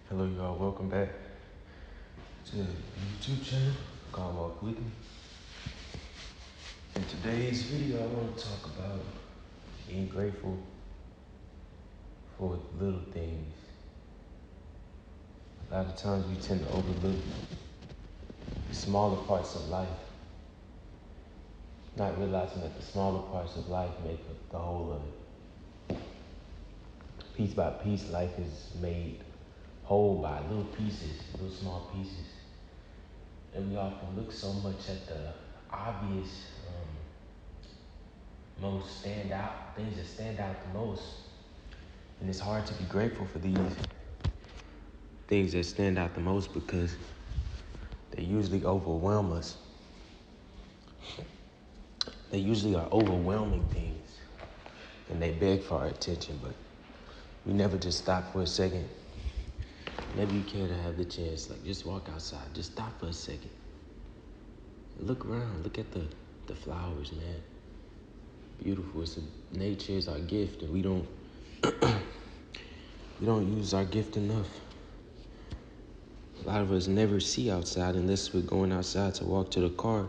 Hello y'all, welcome back to the YouTube channel called Walk With Me. In today's video, I want to talk about being grateful for little things. A lot of times we tend to overlook the smaller parts of life, not realizing that the smaller parts of life make up the whole of it. Piece by piece, life is made whole by little pieces, little small pieces. And we often look so much at the obvious, most stand out, things that stand out the most. And it's hard to be grateful for these things that stand out the most because they usually overwhelm us. They usually are overwhelming things and they beg for our attention, but we never just stop for a second. Maybe you care to have the chance, like just walk outside, just stop for a second. Look around, look at the flowers, man. Beautiful. Nature is our gift, and we don't use our gift enough. A lot of us never see outside unless we're going outside to walk to the car,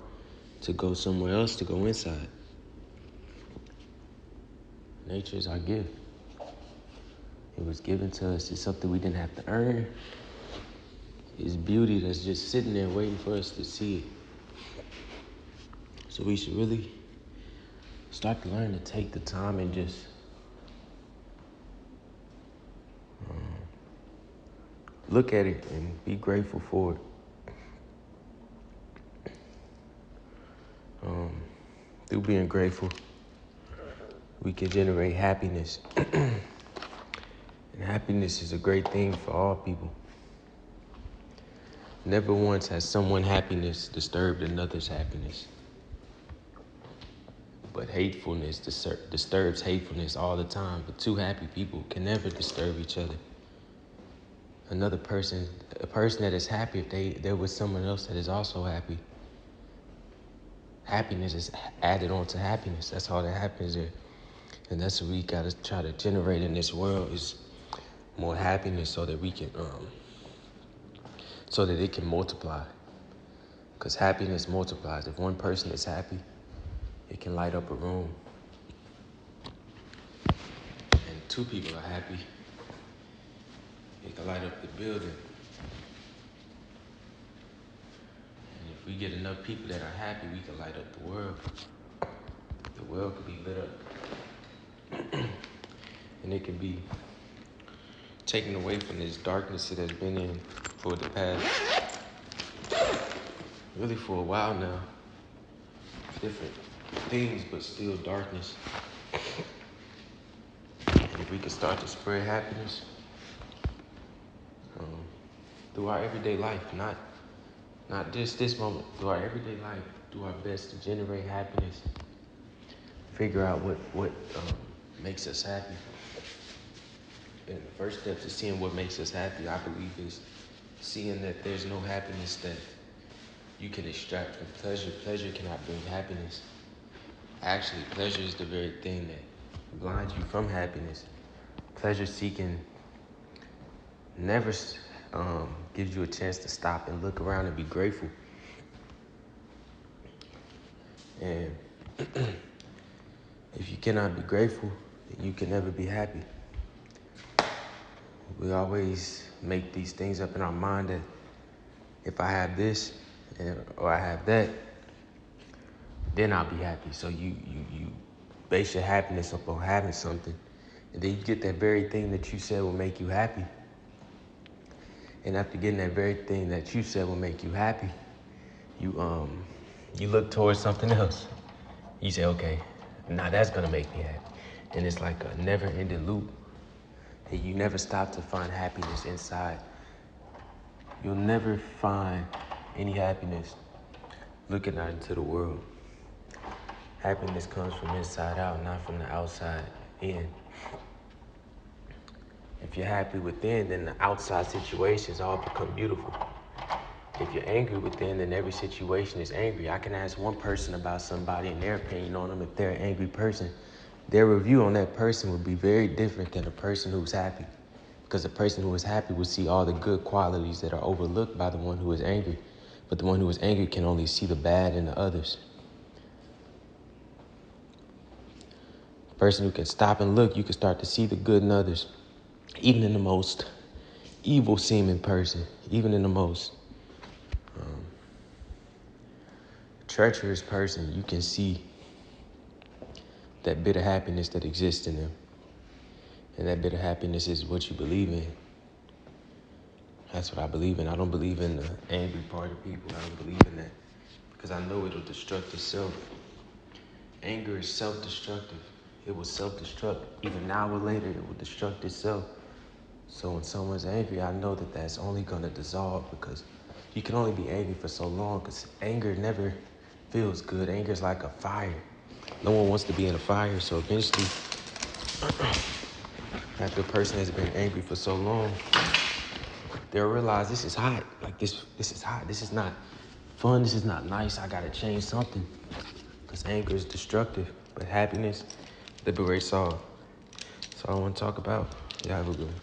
to go somewhere else, to go inside. Nature is our gift. It was given to us. It's something we didn't have to earn. It's beauty that's just sitting there waiting for us to see it. So we should really start to learn to take the time and just look at it and be grateful for it. Through being grateful, we can generate happiness. And happiness is a great thing for all people. Never once has someone's happiness disturbed another's happiness. But hatefulness disturbs hatefulness all the time. But two happy people can never disturb each other. A person that is happy, if they're with someone else that is also happy, happiness is added on to happiness. That's all that happens there. And that's what we gotta try to generate in this world, is more happiness so that we can, so that it can multiply. Because happiness multiplies. If one person is happy, it can light up a room. And two people are happy, it can light up the building. And if we get enough people that are happy, we can light up the world. The world could be lit up. And it can be taken away from this darkness it has been in for the past, really for a while now. Different things, but still darkness. And if we could start to spread happiness through our everyday life, not just this moment, through our everyday life, do our best to generate happiness. Figure out what makes us happy. And the first step to seeing what makes us happy, I believe, is seeing that there's no happiness that you can extract from pleasure. Pleasure cannot bring happiness. Actually, pleasure is the very thing that blinds you from happiness. Pleasure seeking never gives you a chance to stop and look around and be grateful. And if you cannot be grateful, then you can never be happy. We always make these things up in our mind that if I have this or I have that, then I'll be happy. So you base your happiness upon having something, and then you get that very thing that you said will make you happy. And after getting that very thing that you said will make you happy, you look towards something else. You say, okay, now that's gonna make me happy. And it's like a never-ending loop. And you never stop to find happiness inside. You'll never find any happiness looking out into the world. Happiness comes from inside out, not from the outside in. If you're happy within, then the outside situations all become beautiful. If you're angry within, then every situation is angry. I can ask one person about somebody and their opinion on them. If they're an angry person, their review on that person would be very different than a person who's happy. Because the person who is happy will see all the good qualities that are overlooked by the one who is angry. But the one who is angry can only see the bad in the others. The person who can stop and look, you can start to see the good in others. Even in the most evil seeming person. Even in the most treacherous person, you can see that bit of happiness that exists in them. And that bit of happiness is what you believe in. That's what I believe in. I don't believe in the angry part of people. I don't believe in that. Because I know it'll destruct itself. Anger is self-destructive. It will self-destruct. Either now or later, it will destruct itself. So when someone's angry, I know that that's only going to dissolve, because you can only be angry for so long, because anger never feels good. Anger is like a fire. No one wants to be in a fire, so eventually, after a person has been angry for so long, they'll realize this is hot. Like this is hot. This is not fun. This is not nice. I gotta change something. Because anger is destructive, but happiness liberates all. That's all I want to talk about. Y'all have a good one.